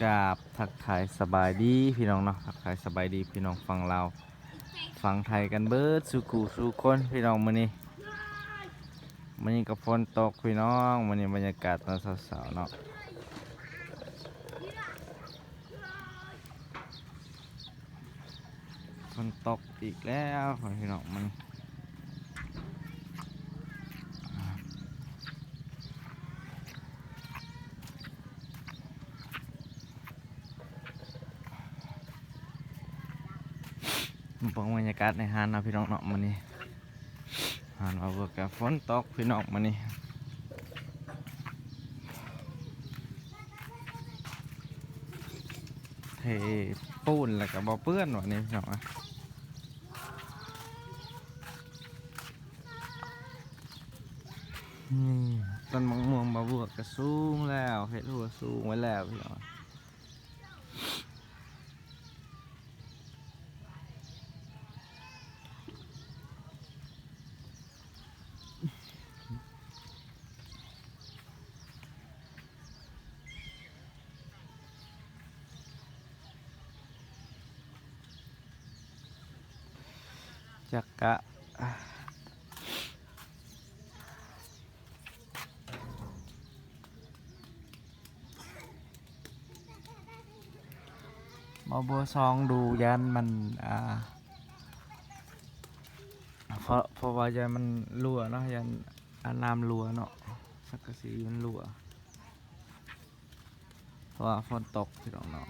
กราบทักทายสบายดีพี่น้องเนาะทักทายสบายดีพี่น้องฟังเราวฟังไทยกันเบิดสู่กูสู่คนพี่น้องมื้อนี้กับฝนตกพี่น้องมื้อนี้บรรยากาศตอนเช้าๆเนาะฝนตกอีกแล้วพี่น้องมันเบิ่งบรรยากาศในห้างเนาะพี่น้องเนาะมื้อนี้หานว่าเบิกกับฝนตกพี่น้องมื้อนี้เทปูนแล้วก็บ่เปื้อนวันนี้พี่น้องอะนี่ต้นมะม่วงบ่บวกก็สูงแล้วเฮ็ดหัวสูงไว้แล้วพี่น้องจักกะมาบัวซองดูยันมันเพราะว่ายันมันรั่วเนาะยันน้ำรั่วเนาะสักกะสีมันรั่วเพราะว่าฝนตกพี่น้องเนาะ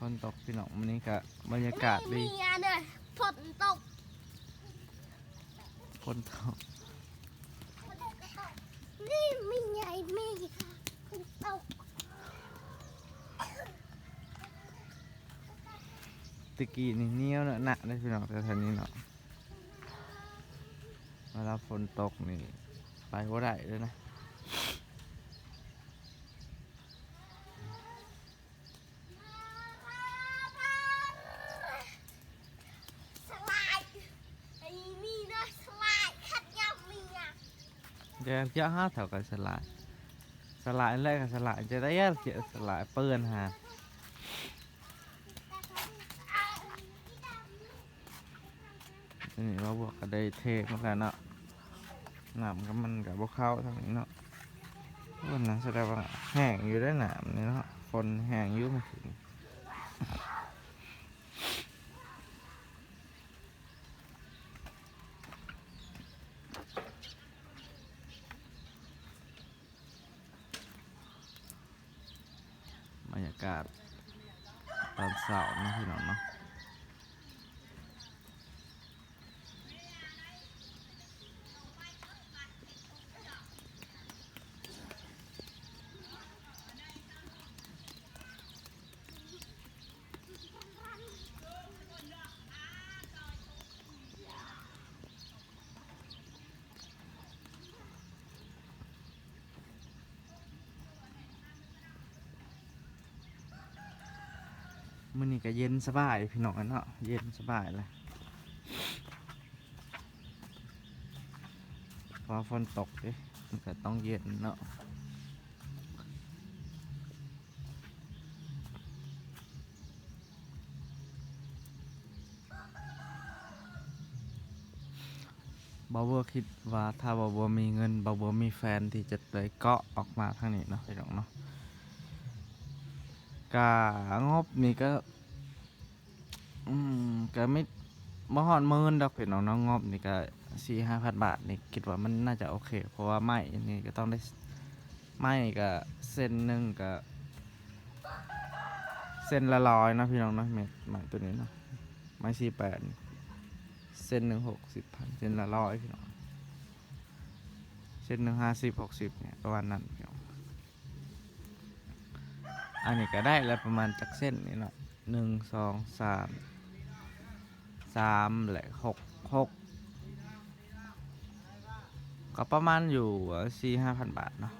ฝนตกพี่น้องวันนี้ก็บรรยากาศดีฝนตกฝนตกนี่มีใหญ่มีฝนตกตะกี้นี่เหนียวเนาะหนักเลยพี่น้องแต่ทีนี้เนาะเวลาฝนตกนี่ไปว่าได้เลยนะสลายไอ้นี่นะสลายขัดยำมีอ่ะเดี๋ยวจะหาแถวกันสลายแรกกับสลายจะได้แยกเกี่ยวสลายเปื้อนฮะนี่เราบอกก็ได้เทเหมือนกันเนาะหนามก็มันกับบกเข้าทางนี้เนาะวันนั้นแสดงว่าแห้งอยู่ได้หนามนี่เนาะคนแห้งอยู่มาถึงบรรยากาศตอนเช้านะพี่น้องเนาะมื้อนี้ก็เย็นสบายพี่น้องเนาะเย็นสบายเลยเพราะฝนตกดิมันก็ต้องเย็นเนาะบาบัวคิดว่าถ้าบาบัวมีเงินบาบัวมีแฟนที่จะได้เกาะออกมาทางนี้เนาะพี่น้องเนาะกางบนี่ก็ก็ไม่บ่ฮอดหมื่นดอกพี่น้องเนาะงบนี่ก็4-5,000 บาทนี่คิดว่ามันน่าจะโอเคเพราะว่าไม้นี่ก็ต้องได้ไม้ก็เส้นหนึงก็เส้นละ100นะพี่น้องเนาะไม้ตัวนี้เนาะไม้48เส้นหนึ่ง60,000เส้นละ100พี่น้องเส้นหนึ่ง50-60เนี่ยประมาณนั้นพี่น้องอันนี้ก็ได้แล้วประมาณจากเส้นนี่เนาะ1 2 3และ6ก็ประมาณอยู่4-5,000 บาทเนาะ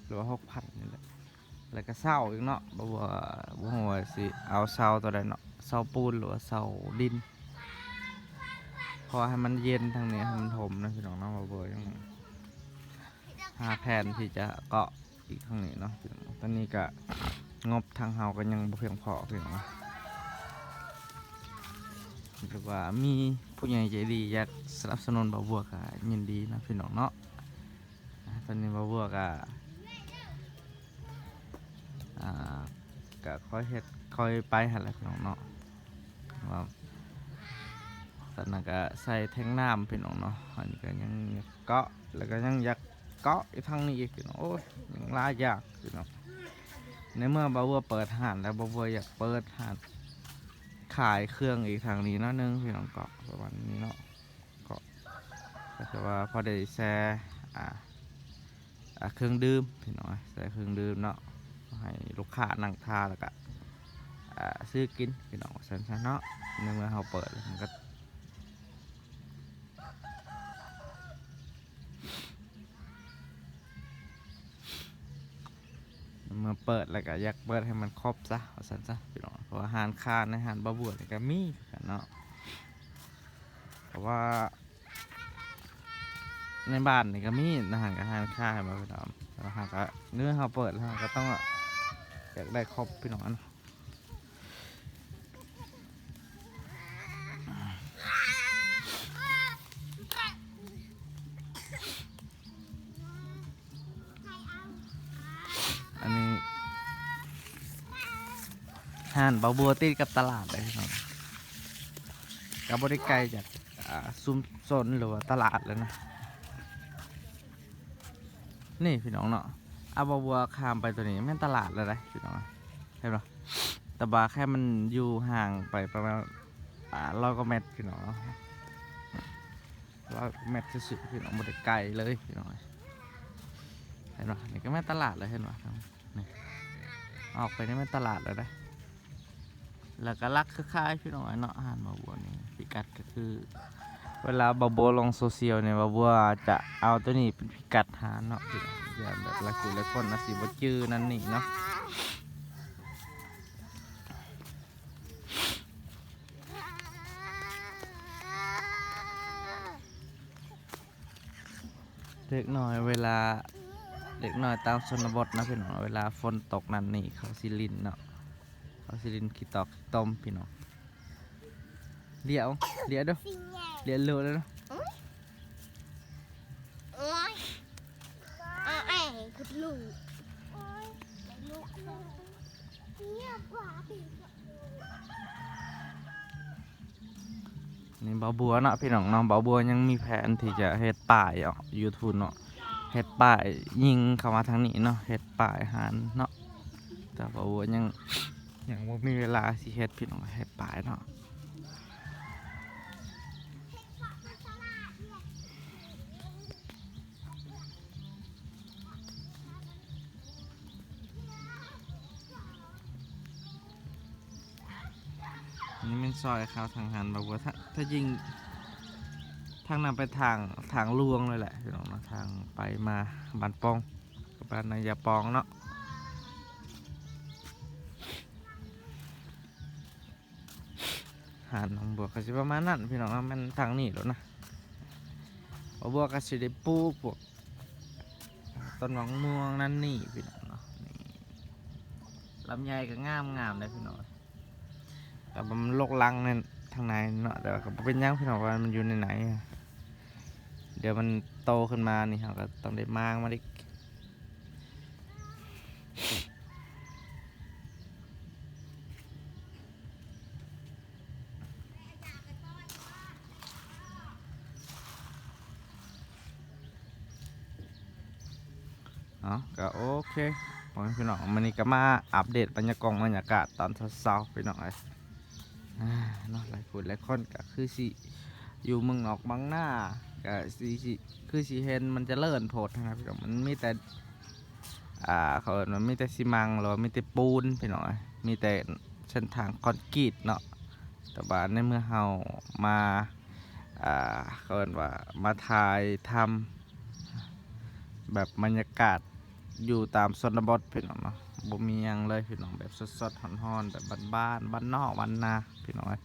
หรือว่า6,000นี่แหละแล้วก็เสาอีกเนาะบ่ฮู้ว่าสิเอาเสาตัวใดเนาะเสาปูนหรือว่าเสาดิน พอให้มันเย็นทางนี้ให้มันถมนะพี่น้องเนาะบ่เบื่อยังหาแผนที่จะเกาะอีกทางนี้เนาะพี่น้องตอนนี้ก็งบทางเฮาก็ยังบ่เพียงพอพี่น้องนะหรือว่ามีผู้ใหญ่ใจดีอยากสนับสนุนบ่บัวก็ยินดีนะพี่น้องเนาะตอนนี้บ่บัวก็ก็ค่อยเฮ็ดค่อยไปหั่นแหละพี่น้องเนาะว่าตอนนั้นก็ใส่แทงน้ำพี่น้องเนาะอันนี้ก็ยังเกาะแล้วก็ยังอยากเกาะอีกทางนี้อีกพี่น้องโอ้ยยังหลายอย่างพี่น้องในเมื่อบ่บัวเปิดห้านแล้วบ่บัวอยากเปิดห้านขายเครื่องอีกทางนี้เนาะนึงพี่น้องเกาะประมาณนี้เนาะเกาะก็คือว่าพอได้แซ่เครื่องดื่มพี่น้องใส่เครื่องดื่มเนาะให้ลูกค้านั่งทานแล้วก็ซื้อกินพี่น้องสันๆเนาะในเมื่อเราเปิดมันก็เมื่อเปิดแล้วก็อยากเปิดให้มันครบซะสันซะพี่น้องเพราะอาหารคาในอาหารบ่บัวนี่ก็มีกันเนาะเพราะว่าในบ้านนี่ก็มีอาหารคามาพี่น้องแล้วหากเนื้อเราเปิดแล้วก็ต้องอยากได้ครบพี่น้องนะอันนี้ห้านบ่บัวติดกับตลาดเลยพี่น้องกับบริไกลจากซุ้มโซนหรือว่าตลาดแล้วนะนี่พี่น้องเนาะเอาบ่บัวข้ามไปตัวนี้แม่นตลาดแล้วนะพี่น้องเห็นปะแต่บาแค่มันอยู่ห่างไปประมาณ100 กว่าเมตรพี่น้อง100 เมตรสุดๆพี่น้องบริไกลเลยพี่น้องเห็นปะนี่ก็แม่นตลาดเลยเห็นปะนี่ออกไปนี่แม่นตลาดแล้วนะแล้วก็ลักคล้ายๆพี่น้องเนาะอาหารบ่บัวนี่พิกัดก็คือเวลาบ่บัวลงโซเชียลเนี่ยบ่บัวจะเอาตัวนี้เป็นพิกัดหาเนาะพี่น้องอย่างแบบละกูละคนนะสิบ่จื้อนั่นนี่เนาะเด็กน้อยเวลาเด็กน้อยตามชนบทนะพี่น้องเวลาฝนตกนั่นนี่เขาสิลินเนาะเขาสิลินขี้ตอกขี้ต้มพี่น้องเดี๋ยวเด้อเดี๋ยวเร็วแล้วเนาะคุณลุงลูกเนี่ยกว่าปีก นี่บ่าวบัวเนาะพี่น้องเนาะบ่าวบัวยังมีแผนที่จะเฮ็ดป้ายออก YouTube เนาะเฮ็ดป้ายยิงเข้ามาทางนี้เนาะเฮ็ดป้ายอาหารเนาะแต่บ่าวบัวยังบ่มีเวลาสิเฮ็ดพี่น้องเฮ็ดป้ายเนาะนี่เป็นซอยเขาทางหันบ่าวบัวถ้ายิงทางนั้นไปทางลวงเลยแหละพี่น้องเนาะทางไปมาบ้านปองกับบ้านนายาปองเนาะหาดหนองบัวก็สิประมาณนั้นพี่น้องมันทางนี้แล้วนะบัวก็สิได้ปลูกพวกต้นมะม่วงนั่นนี่พี่น้องเนาะนี่ลำไยก็งามเลยพี่น้องแต่มันลกลังในทางในเนาะเดี๋ยวก็เป็นยังพี่น้องว่ามันอยู่ในไหนเดี๋ยวมันโตขึ้นมานี่เราก็ต้องได้มางมาดิเนาะก็โอเคพี่น้องมันนี่ก็มาอัปเดตบรรยากาศตอนเช้าๆพี่น้องเลยเนาะหลายคนหลายคนก็คือสิอยู่เมืองนอกบางหน้าก็สิคือสิเห็นมันจะเลิ่นโพดนะครับพี่น้องมันมีแต่เขาเอิ้นมันมีแต่ซีมังหรือมีแต่ปูนพี่น้องมีแต่เส้นทางคอนกรีตเนาะแต่ว่าในเมื่อเฮามาเขาเอิ้นว่ามาถ่ายทำแบบบรรยากาศอยู่ตามชนบทพี่น้องเนาะบ่มีหยังเลยพี่น้องแบบสดๆฮ้อนๆแบบบ้านๆบ้านนอกบ้านนาพี่น้องแบบ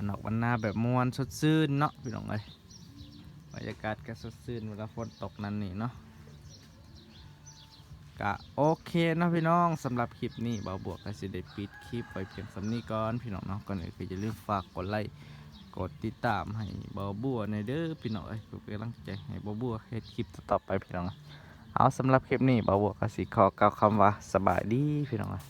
นอกวันนาแบบม่วนสดชื่นเนาะพี่น้องเอ้ยบรรยากาศก็สดชื่นเวลาฝนตกนั่นนี่เนาะก็โอเคเนาะพี่น้องสำหรับคลิปนี้บ่าวบวกก็สิได้ปิดคลิปไว้เพียงสำนี้ก่อนพี่น้องเนาะก่อนอื่นก็อย่าลืมฝากกดไลค์กดติดตามให้บ่าวบัวในเด้อพี่น้องเอ้ยเพื่อเป็นกำลังใจให้บ่าวบัวเฮ็ดคลิปต่อๆไปพี่น้องเอาสำหรับคลิปนี้บ่าวบวกก็สิขอกล่าวคำว่าสบายดีพี่น้องเอ้ย